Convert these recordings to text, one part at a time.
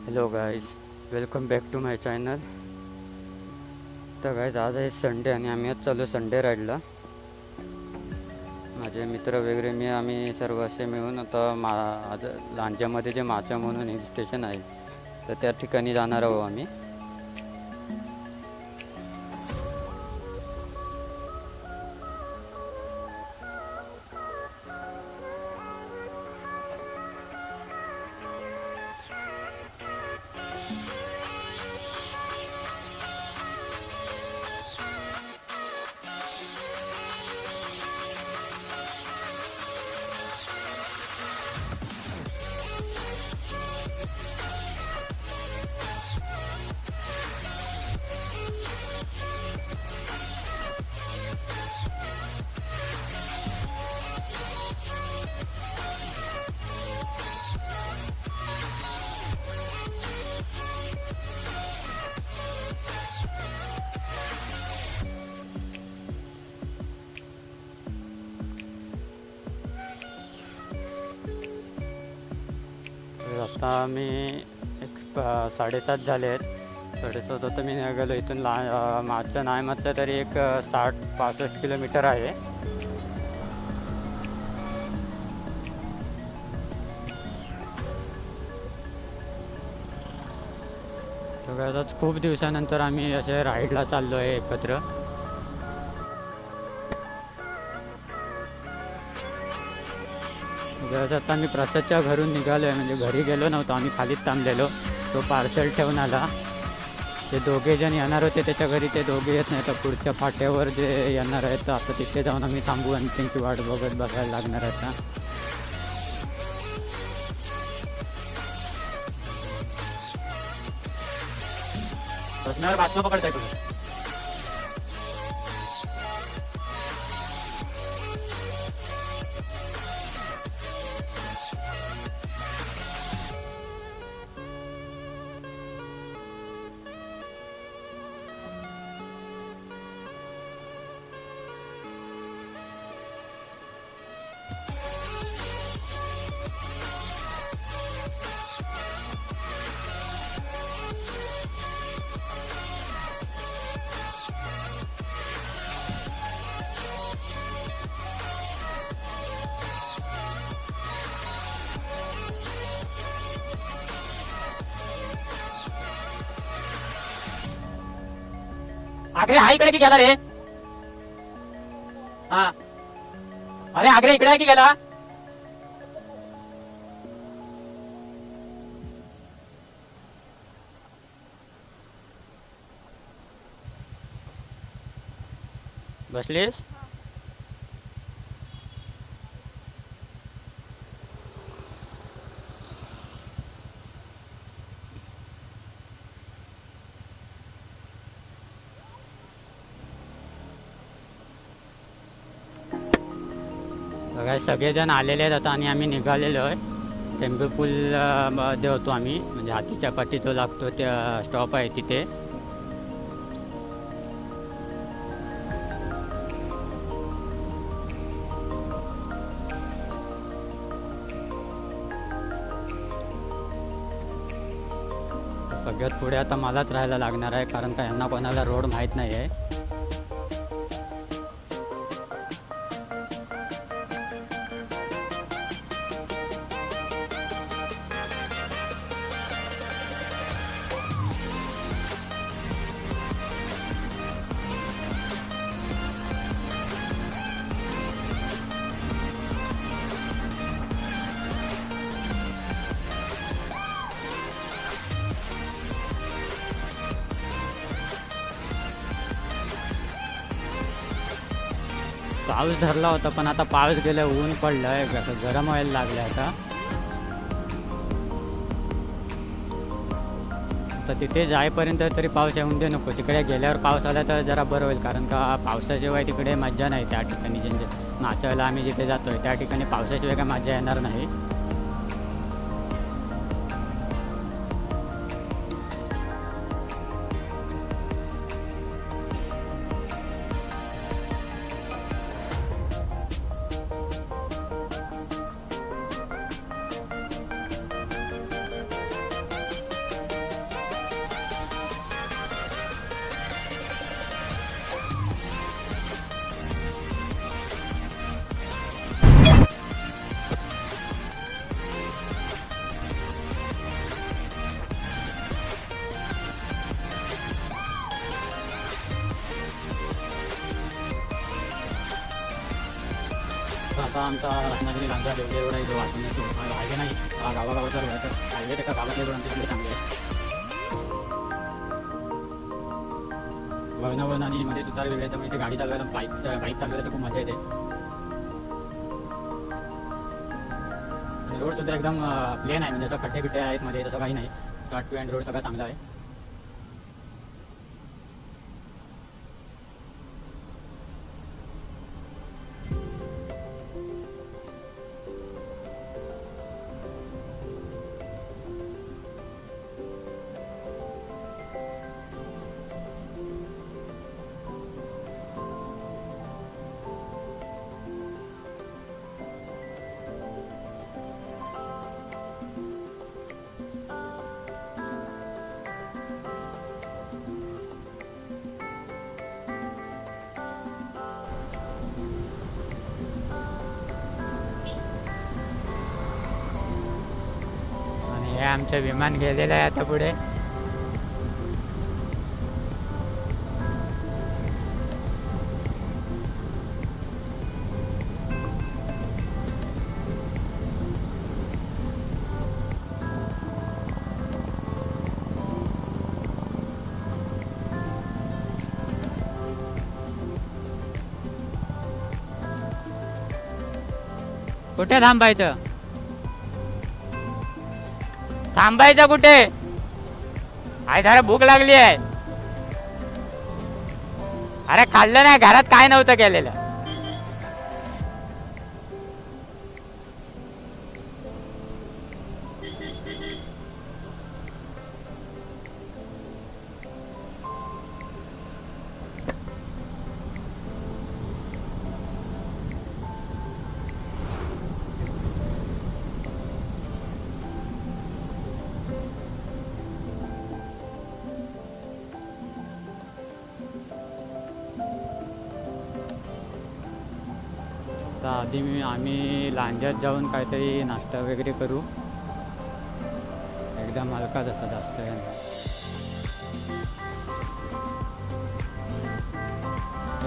Hello guys, welcome back to my channel. तर guys आज आहे संडे आणि आम्ही आज चालू संडे राईडला. माझे मित्र वगैरे आम्ही सर्व असे मिळून आता आज लांजामध्ये जे माचा म्हणून हिल स्टेशन आहे तर त्या ठिकाणी जाणार आहोत आम्ही. तर आता आम्ही 7:30 झाले आहेत. 7:30 आता मी निघालो इथून. मागचं नाही म्हटलं तरी एक 60-65 किलोमीटर आहे. तर आज खूप दिवसानंतर आम्ही असे राईडला चाललो आहे एकत्र. आता मी प्रसादच्या घरून निघालो आहे, म्हणजे घरी गेलो नव्हतो, आम्ही खालीच थांबलेलो. तो पार्सल ठेवून आला. ते दोघे जण येणार होते त्याच्या घरी, ते दोघे येत नाही. तर पुढच्या फाट्यावर जे येणार आहेत तर आता तिथे जाऊन आम्ही थांबू आणि त्यांची वाट बघत बघायला लागणार आता. बातम्या पकडताय तुम्ही. आग्रे हा इकडे की गेला रे? हा, अरे आग्रे इकडे आहे की गेला? बसलीस? बघा सगळेजण आलेले आहेत आता आणि आम्ही निघालेलो आहे. टेंबू पूल मध्ये होतो आम्ही, म्हणजे हातीच्या पाठी जो लागतो त्या स्टॉप आहे तिथे. सगळ्यात पुढे आता मलाच राहायला लागणार आहे, कारण का यांना कोणाला रोड माहीत नाही आहे. पाऊस धरला होता पण आता पाऊस गेला, ऊन पडलंय, गरम व्हायला लागलं आता. तर तिथे जाईपर्यंत तरी पाऊस येऊन दे नको. तिकडे गेल्यावर पाऊस आला तर जरा बरं होईल, कारण का पावसाशिवाय तिकडे मज्जा नाही. त्या ठिकाणी म्हणजे नाचायला आम्ही जिथे जातोय त्या ठिकाणी पावसाशिवाय काय मज्जा येणार नाही. आता आमचा रत्नागिरी लांजा देवले एवढा इथे वाचून येतो हायवे नाही गावागावाचा रोड आहे तर हायवे एका गावातले रोड आमच्या चांगले आहे वळणावळण आणि मध्ये तुतार वेगळे त्यामुळे इथे गाडी चालवायला बाईक चालवायला खूप मजा येते रोड सुद्धा एकदम प्लेन आहे म्हणजे असं खड्डे बिड्डे आहेत मध्ये तसं काही नाही शॉर्ट टू एंड रोड सगळा चांगला आहे हे आमचं विमान गेलेलं आहे आता पुढे कुठे थांबायचं थांबायचं कुठे आहे जरा भूक लागली आहे अरे खाल्लं नाही घरात काय नव्हतं केलेलं तर आम्ही लांजात जाऊन काहीतरी नाश्ता वगैरे करू एकदम हलका जसा जास्त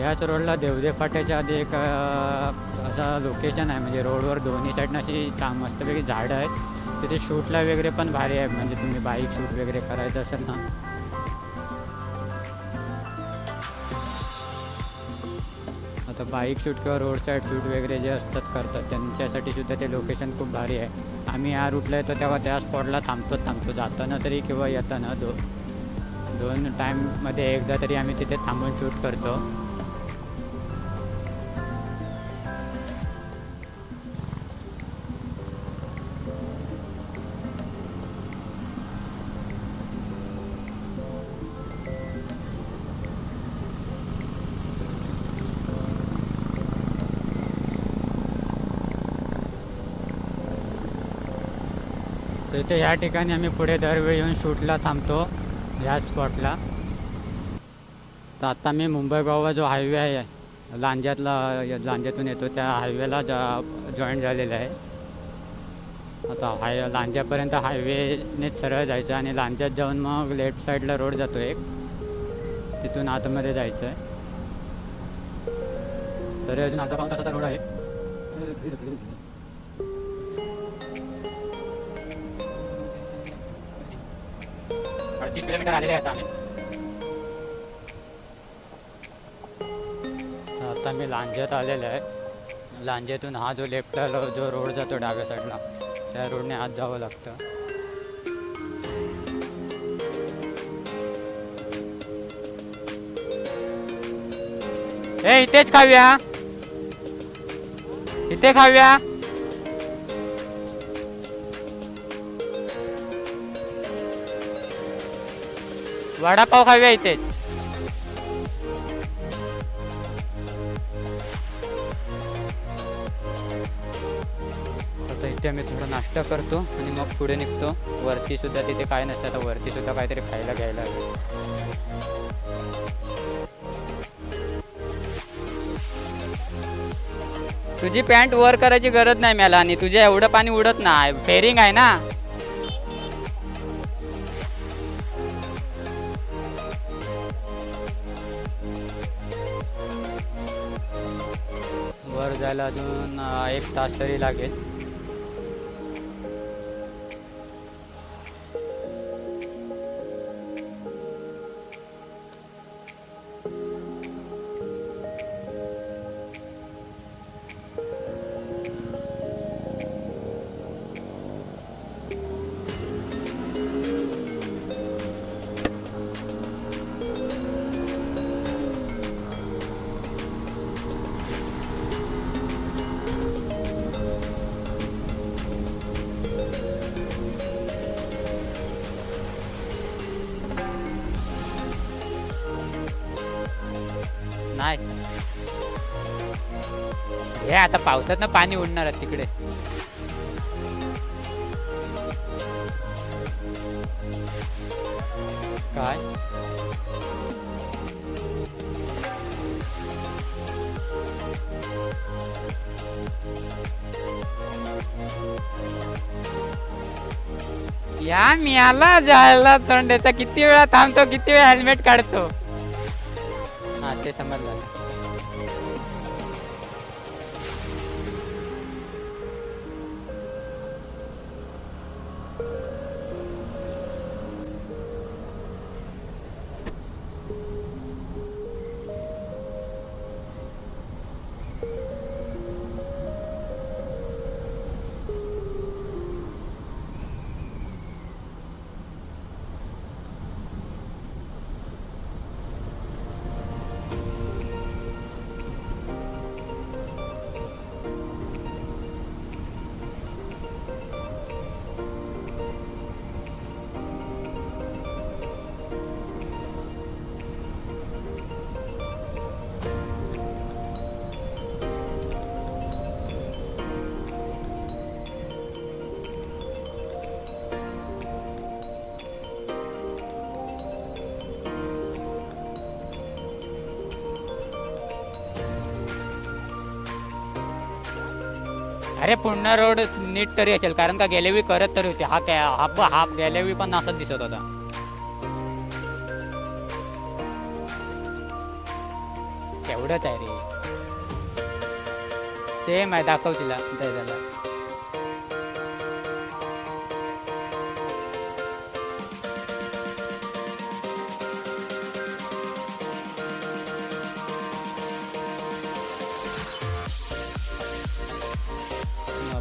याच रोडला देवदे फाट्याच्या आधी एक असा लोकेशन आहे म्हणजे रोडवर दोन्ही साईडनं अशी मस्तपैकी झाडं आहेत तिथे शूटला वगैरे पण भारी आहे म्हणजे तुम्ही बाईक शूट वगैरे करायचं असेल ना आता बाईक शूट किंवा रोड साईड शूट वगैरे जे असतात करतात त्यांच्यासाठी सुद्धा ते लोकेशन खूप भारी आहे आम्ही या रूटला येतो तेव्हा त्या स्पॉटला थांबतो जाताना तरी किंवा येताना दोन टाईममध्ये एकदा तरी आम्ही तिथे थांबून शूट करतो तर ह्या ठिकाणी आम्ही पुढे दरवेळी येऊन शूटला थांबतो ह्या स्पॉटला तर आता मी मुंबई गोवा जो हायवे आहे लांज्यातून येतो त्या हायवेला जॉईन झालेला आहे आता लांज्यापर्यंत हायवेनेच सरळ जायचं आणि लांज्यात जाऊन मग लेफ्ट साईडला रोड जातो एक तिथून आतमध्ये जायचं आहे तर अजून आता 5 तासाचा रोड आहे 30 किलोमीटर आलेले आहेत आम्ही आता मी लांज्यात आलेलो आहे लांज्यातून हा जो लेफ्टला जो रोड जातो डाव्या साईडला त्या रोडने आत जावं लागतं इथेच खाऊया इथे खाऊया वडापाव खाऊया इथेच आता इथे आम्ही थोडा नाश्ता करतो आणि मग पुढे निघतो वरती सुद्धा तिथे काय नसतं तर वरती सुद्धा काहीतरी खायला घ्यायला तुझी पॅन्ट वर करायची गरज नाही मला आणि तुझे एवढं पाणी उडत नाही फेरिंग आहे ना वर पोचायला अजून 1 तास तरी लागेल. नाही हे आता पावसात ना पाणी उडणार आहे तिकडे. काय या मियाला जायला तोंडाचा किती वेळा थांबतो, किती वेळा हेल्मेट काढतो. हा ते समजलं. अरे पुन्हा रोड नीट तरी असेल, कारण का गेलेवी करत तरी होती. हा काय हा गेलेवी पण असंच दिसत होता. तेवढंच आहे रे, सेम आहे. दाखव तिला त्याला.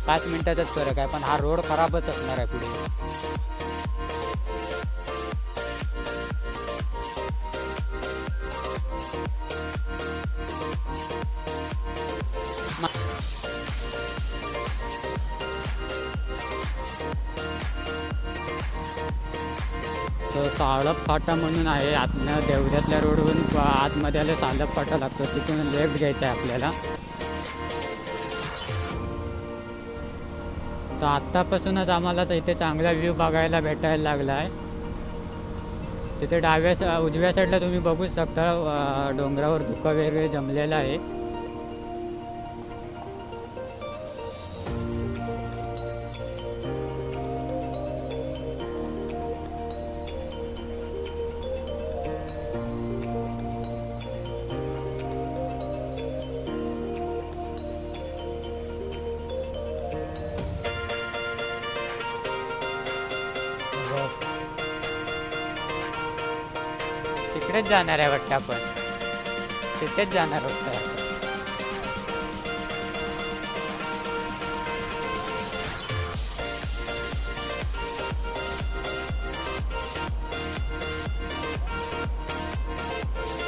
पाच मिनिटाचाच फरक आहे, पण हा रोड खराबच असणार आहे पुढे. तो साळप फाटा म्हणून आहे, आतल्या देवऱ्यातल्या रोडवरून आतमध्ये आले साळप फाटा लागतो, तिथून लेफ्ट घ्यायचा आहे आपल्याला. तर आत्तापासूनच आम्हाला तर इथे चांगला व्ह्यू बघायला भेटायला लागला आहे. तिथे उजव्या साईडला तुम्ही बघू शकता, डोंगरावर धुकं वगैरे जमलेलं आहे. तिकडेच जाणार आहे वाटतं आपण, तिथेच जाणार होतं.